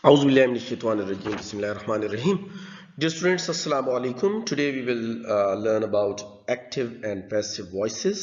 A'udhu billahi minash shaitanir rajim. Bismillahir rahmanir rahim. Dear students, assalamu alaikum. Today we will learn about active and passive voices.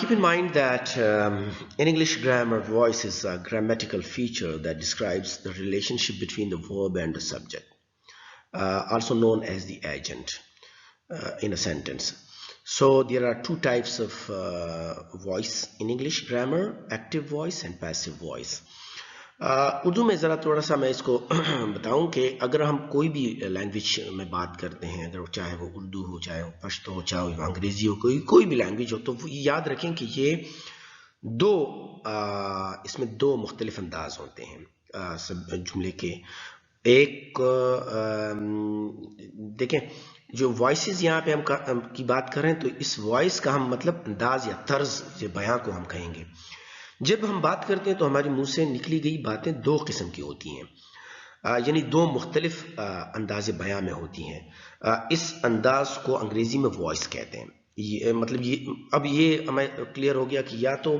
Keep in mind that in English grammar, voice is a grammatical feature that describes the relationship between the verb and the subject, also known as the agent in a sentence. So there are two types of voice in English grammar: active voice and passive voice. Urdu میں ذرا تھوڑا سا میں اس کو بتاؤں کہ اگر ہم کوئی بھی لینگویج میں بات کرتے ہیں، اگر چاہے وہ اردو ہو، چاہے وہ پشتو ہو، چاہے وہ انگریزی ہو، کوئی بھی لینگویج ہو، تو یاد رکھیں کہ یہ اس میں دو مختلف انداز ہوتے ہیں سب جملے کے. ایک دیکھیں، جو وائسز یہاں پہ ہم کی بات کر رہے ہیں، تو اس وائس کا ہم مطلب انداز یا طرز بیاں کو ہم کہیں گے. جب ہم بات کرتے ہیں تو ہمارے منہ سے نکلی گئی باتیں دو قسم کی ہوتی ہیں، یعنی دو مختلف انداز بیاں میں ہوتی ہیں. اس انداز کو انگریزی میں وائس کہتے ہیں. مطلب اب یہ ہمیں کلیئر ہو گیا کہ یا تو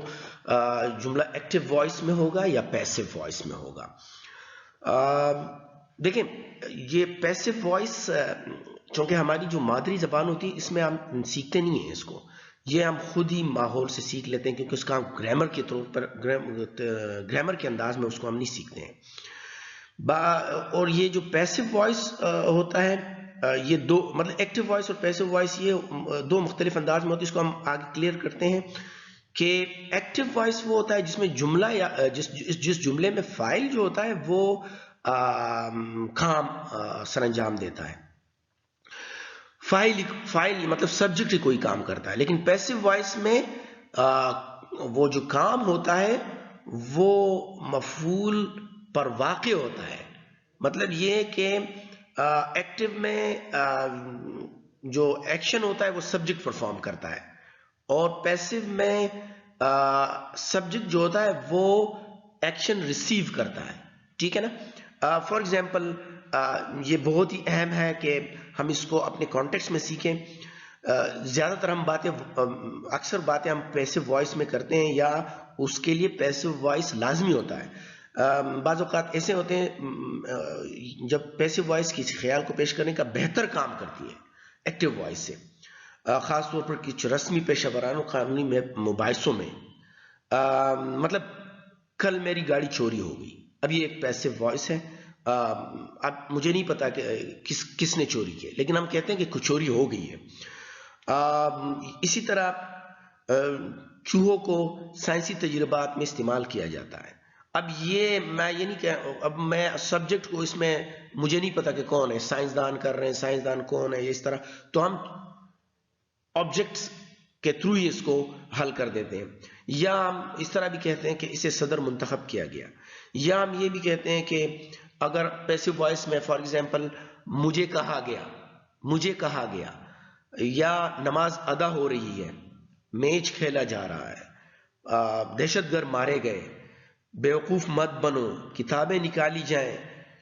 جملہ ایکٹیو وائس میں ہوگا یا پیسیو وائس میں ہوگا. دیکھیں، یہ پیسیو وائس چونکہ ہماری جو مادری زبان ہوتی ہے، اس میں ہم سیکھتے نہیں ہیں اس کو، یہ ہم خود ہی ماحول سے سیکھ لیتے ہیں، کیونکہ اس کا گرامر کے طور پر گرامر کے انداز میں اس کو ہم نہیں سیکھتے ہیں. اور یہ جو پیسیو وائس ہوتا ہے، یہ دو مطلب ایکٹیو وائس اور پیسیو وائس یہ دو مختلف انداز میں ہوتی ہے. اس کو ہم آگے کلیئر کرتے ہیں کہ ایکٹیو وائس وہ ہوتا ہے جس میں جملہ یا جس جملے میں فاعل جو ہوتا ہے وہ کام سر انجام دیتا ہے. فائل مطلب سبجیکٹ کوئی کام کرتا ہے. لیکن پیسیو وائس میں وہ جو کام ہوتا ہے وہ مفعول پر واقع ہوتا ہے. مطلب یہ کہ ایکٹیو میں جو ایکشن ہوتا ہے وہ سبجیکٹ پرفارم کرتا ہے، اور پیسیو میں سبجیکٹ جو ہوتا ہے وہ ایکشن ریسیو کرتا ہے. ٹھیک ہے نا؟ فار ایگزامپل، یہ بہت ہی اہم ہے کہ ہم اس کو اپنے کانٹیکسٹ میں سیکھیں. زیادہ تر اکثر باتیں ہم پیسیو وائس میں کرتے ہیں، یا اس کے لیے پیسیو وائس لازمی ہوتا ہے. بعض اوقات ایسے ہوتے ہیں جب پیسیو وائس کسی خیال کو پیش کرنے کا بہتر کام کرتی ہے ایکٹیو وائس سے، خاص طور پر کچھ رسمی پیشہ ورانوں قانونی مباحثوں میں. مطلب کل میری گاڑی چوری ہو گئی، اب یہ ایک پیسیو وائس ہے. اب مجھے نہیں پتا کہ کس نے چوری کی، لیکن ہم کہتے ہیں کہ کچھ چوری ہو گئی ہے. اسی طرح چوہوں کو سائنسی تجربات میں استعمال کیا جاتا ہے. اب یہ نہیں کہ اب میں سبجیکٹ کو اس میں مجھے نہیں پتا کہ کون ہے، سائنسدان کر رہے ہیں، سائنسدان کون ہے، اس طرح تو ہم آبجیکٹس کے تھرو ہی اس کو حل کر دیتے ہیں. یا ہم اس طرح بھی کہتے ہیں کہ اسے صدر منتخب کیا گیا. یا ہم یہ بھی کہتے ہیں کہ اگر پیسیو وائس میں فار ایگزامپل مجھے کہا گیا، یا نماز ادا ہو رہی ہے، میچ کھیلا جا رہا ہے، دہشت گرد مارے گئے، بیوقوف مت بنو، کتابیں نکالی جائیں،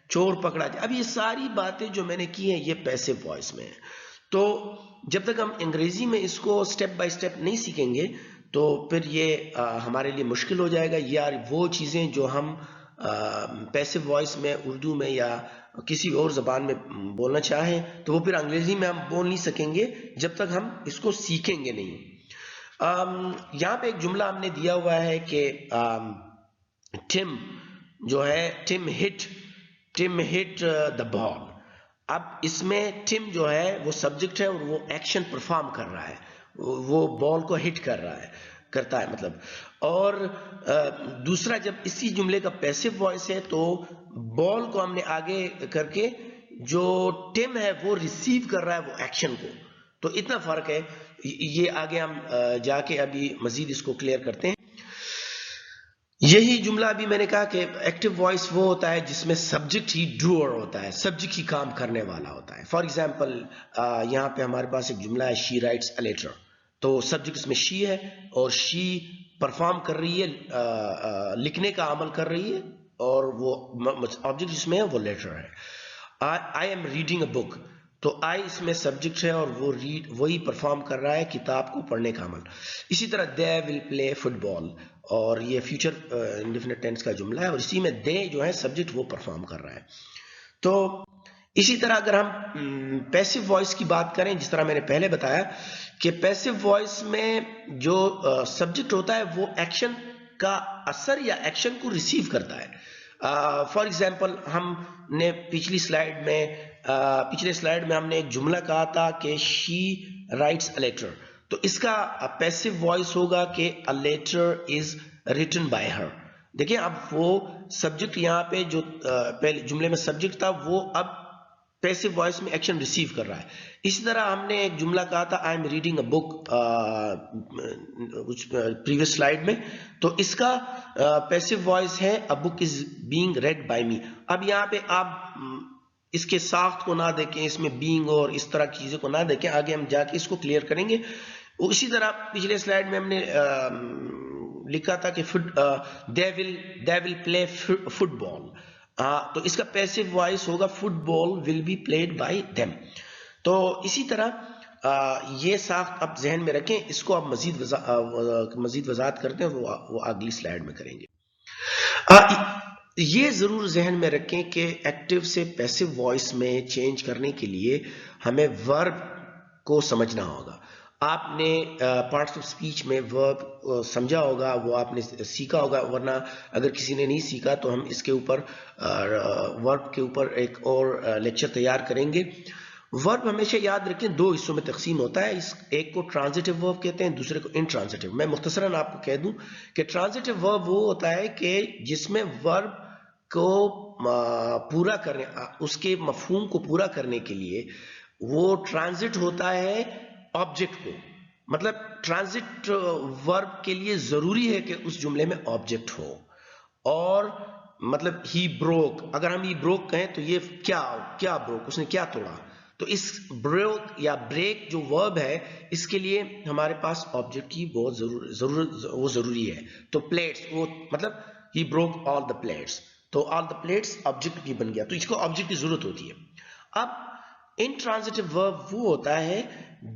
چور پکڑا جائے. اب یہ ساری باتیں جو میں نے کی ہیں یہ پیسیو وائس میں ہے. تو جب تک ہم انگریزی میں اس کو سٹیپ بائی سٹیپ نہیں سیکھیں گے تو پھر یہ ہمارے لیے مشکل ہو جائے گا. یا وہ چیزیں جو ہم پیسیو وائس میں اردو میں یا کسی اور زبان میں بولنا چاہیں تو وہ پھر انگریزی میں ہم بول نہیں سکیں گے جب تک ہم اس کو سیکھیں گے نہیں. یہاں پہ ایک جملہ ہم نے دیا ہوا ہے کہ ٹم جو ہے ٹم ہٹ دا بال. اب اس میں ٹم جو ہے وہ سبجیکٹ ہے اور وہ ایکشن پرفارم کر رہا ہے، وہ بال کو ہٹ کرتا ہے مطلب. اور دوسرا، جب اسی جملے کا پیسیو وائس ہے تو بال کو ہم نے آگے کر کے جو ٹم ہے وہ ریسیو کر رہا ہے وہ ایکشن کو. تو اتنا فرق ہے. یہ آگے ہم جا کے ابھی مزید اس کو کلیئر کرتے ہیں. یہی جملہ بھی میں نے کہا کہ ایکٹیو وائس وہ ہوتا ہے جس میں سبجیکٹ ہی ڈوئر ہوتا ہے، سبجیکٹ ہی کام کرنے والا ہوتا ہے. فار ایگزامپل یہاں پہ ہمارے پاس ایک جملہ ہے شی رائٹس اے لیٹر. تو سبجیکٹ اس میں شی ہے اور شی پرفارم کر رہی ہے، لکھنے کا عمل کر رہی ہے، اور وہ آبجیکٹ جس میں ہے وہ لیٹر ہے. آئی ایم ریڈنگ اے بک، تو آئی اس میں سبجیکٹ ہے اور وہی پرفارم کر رہا ہے کتاب کو پڑھنے کا عمل. اسی طرح دے ول پلے فٹ بال، اور یہ فیوچر انڈیفینٹ ٹینس کا جملہ ہے اور اسی میں دے جو ہے سبجیکٹ وہ پرفارم کر رہا ہے. تو اسی طرح اگر ہم پیسو وائس کی بات کریں، جس طرح میں نے پہلے بتایا کہ پیسو وائس میں جو سبجیکٹ ہوتا ہے وہ ایکشن کا اثر یا ایکشن کو ریسیو کرتا ہے. فار ایگزامپل ہم نے پچھلے سلائیڈ میں ہم نے ایک جملہ کہا تھا کہ شی رائٹس اے لیٹر، تو اس کا پیسو وائس ہوگا کہ a letter is written by her. دیکھیں اب وہ سبجیکٹ یہاں پہ جو پہلے جملے میں سبجیکٹ تھا وہ اب پیسو وائس میں ایکشن ریسیو کر رہا ہے. اسی طرح ہم نے ایک جملہ کہا تھا I am reading a book previous slide میں، تو اس کا پیسو وائس ہے a book is being read by me. اب یہاں پہ آپ اس کے ساخت کو نہ دیکھیں، اس میں بینگ اور اس طرح کی چیزوں کو نہ دیکھیں، آگے ہم جا کے اس کو کلیئر کریں گے. اسی طرح پچھلے سلائیڈ میں ہم نے لکھا تھا کہ they will play football، تو اس کا پیسو وائس ہوگا football will be played by them. تو اسی طرح یہ ساخت آپ ذہن میں رکھیں، اس کو آپ مزید وضاحت کرتے ہیں وہ اگلی سلائیڈ میں کریں گے. یہ ضرور ذہن میں رکھیں کہ ایکٹیو سے پیسو وائس میں چینج کرنے کے لیے ہمیں ورب کو سمجھنا ہوگا. آپ نے پارٹس آف سپیچ میں ورب سمجھا ہوگا، وہ آپ نے سیکھا ہوگا، ورنہ اگر کسی نے نہیں سیکھا تو ہم اس کے اوپر ورب کے اوپر ایک اور لیکچر تیار کریں گے. ورب ہمیشہ یاد رکھیں دو حصوں میں تقسیم ہوتا ہے، ایک کو ٹرانزیٹو ورب کہتے ہیں، دوسرے کو انٹرانزیٹو. میں مختصراً آپ کو کہہ دوں کہ ٹرانزیٹو ورب وہ ہوتا ہے کہ جس میں ورب کو پورا کرنے، اس کے مفہوم کو پورا کرنے کے لیے وہ ٹرانزٹ ہوتا ہے آبجیکٹ کو. مطلب ٹرانزٹ ورب کے لیے ضروری ہے کہ اس جملے میں آبجیکٹ ہو. اور مطلب ہی بروک، اگر ہم ہی بروک کہیں تو یہ کیا بروک، اس نے کیا توڑا، تو اس بروک یا بریک جو ورب ہے اس کے لیے ہمارے پاس آبجیکٹ کی بہت ضروری ہے. تو پلیٹس، وہ مطلب ہی بروک آل دا پلیٹس، تو آل دا پلیٹس آبجیکٹ کی بن گیا، تو اس کو آبجیکٹ کی ضرورت ہوتی ہے. اب انٹرانزیٹو ورب وہ ہوتا ہے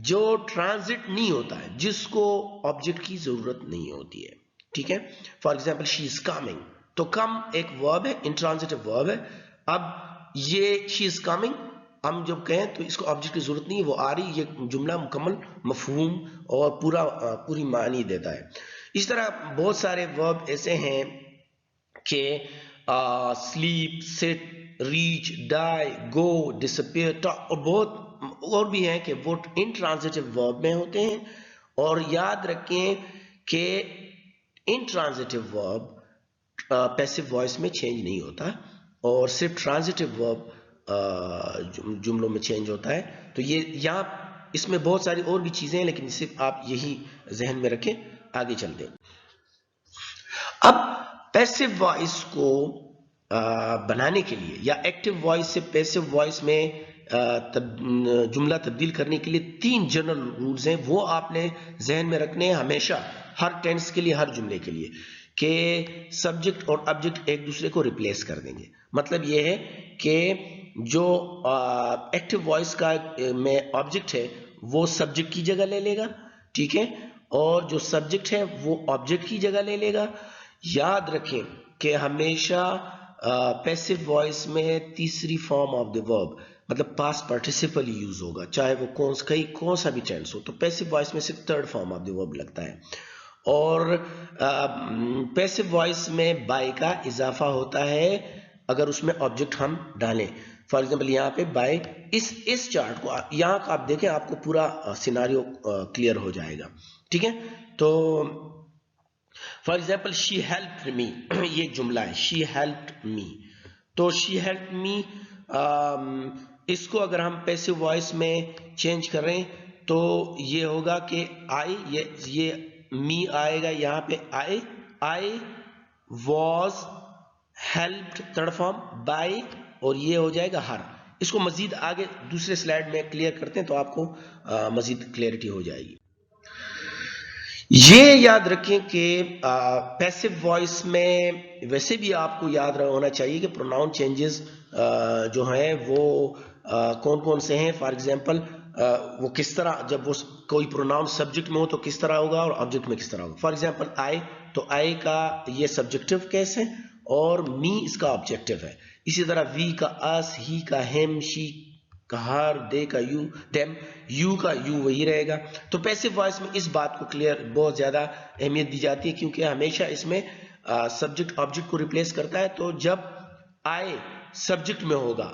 جو ٹرانزٹ نہیں ہوتا ہے، جس کو آبجیکٹ کی ضرورت نہیں ہوتی ہے. ٹھیک ہے، for example she is coming, تو کم ایک ورب ہے، انٹرانزیٹو ورب ہے. اب یہ شی از کمنگ ہم جب کہیں تو اس کو آبجیکٹ کی ضرورت نہیں ہے، وہ آ رہی، یہ جملہ مکمل مفہوم اور پوری معنی دیتا ہے. اس طرح بہت سارے ورب ایسے ہیں کہ سلیپ، سٹ، ریچ، ڈائی، گو، ڈسپیئر، ٹاک، اور بہت اور بھی ہیں کہ وہ انٹرانزیٹو ورب میں ہوتے ہیں. اور یاد رکھیں کہ انٹرانزیٹو ورب پیسو وائس میں چینج نہیں ہوتا اور صرف ٹرانزیٹو ورب جملوں میں چینج ہوتا ہے. تو یہ یہاں اس میں بہت ساری اور بھی چیزیں ہیں، لیکن صرف آپ یہی ذہن میں رکھیں. آگے چلتے ہیں. اب پیسو وائس کو بنانے کے لیے یا ایکٹیو وائس سے پیسو وائس میں جملہ تبدیل کرنے کے لیے 3 جنرل رولز ہیں، وہ آپ نے ذہن میں رکھنے ہیں ہمیشہ، ہر ٹینس کے لیے، ہر جملے کے لیے، کہ سبجیکٹ اور آبجیکٹ ایک دوسرے کو ریپلیس کر دیں گے. مطلب یہ ہے کہ جو ایکٹیو وائس کا میں آبجیکٹ ہے وہ سبجیکٹ کی جگہ لے لے گا، ٹھیک ہے، اور جو سبجیکٹ ہے وہ آبجیکٹ کی جگہ لے لے گا. یاد رکھیں کہ ہمیشہ پیسو وائس میں تیسری فارم آف دی ورب مطلب پاسٹ پارٹیسپل یوز ہوگا، چاہے وہ کون سا بھی ٹینس ہو. تو پیسو وائس میں صرف تھرڈ فارم آف دی ورب لگتا ہے. اور پیسو وائس میں بائی کا اضافہ ہوتا ہے اگر اس میں آبجیکٹ ہم ڈالیں. فار ایگزامپل یہاں پہ بائی، اس چارٹ کو یہاں کا آپ دیکھیں، آپ کو پورا سیناریو کلیئر ہو جائے گا. ٹھیک ہے، تو فار ایگزامپل شی ہیلپڈ می، یہ ایک جملہ ہے، شی ہیلپڈ می. تو شی ہیلپڈ می، اس کو اگر ہم پیسو وائس میں چینج کریں تو یہ ہوگا کہ آئی، یہ می آئے گا یہاں پہ، I was helped third form by, اور یہ ہو جائے گا ہر. اس کو مزید آگے دوسرے سلائیڈ میں کلیئر کرتے ہیں تو آپ کو مزید کلیئرٹی ہو جائے گی. یہ یاد رکھیں کہ پیسو وائس میں ویسے بھی آپ کو یاد ہونا چاہیے کہ پروناؤن چینجز جو ہیں وہ کون کون سے ہیں. فار ایگزامپل وہ کس طرح، جب وہ کوئی پروناؤن سبجیکٹ میں ہو تو کس طرح ہوگا اور آبجیکٹ میں کس طرح ہوگا. فار ایگزامپل تو آئی کا یہ سبجیکٹو کیس ہے اور می اس کا آبجیکٹو ہے. اسی طرح وی کا اس، ہی کا ہم، شی کا ہر، دے کا یو، دیم، یو کا یو وہی رہے گا. تو پیسو وائس میں اس بات کو کلیئر بہت زیادہ اہمیت دی جاتی ہے کیونکہ ہمیشہ اس میں سبجیکٹ آبجیکٹ کو ریپلیس کرتا ہے. تو جب آئے سبجیکٹ میں ہوگا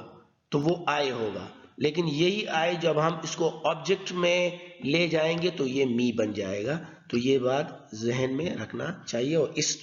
تو وہ آئے ہوگا، لیکن یہی آئے جب ہم اس کو آبجیکٹ میں لے جائیں گے تو یہ می بن جائے گا. تو یہ بات ذہن میں رکھنا چاہیے. اور اس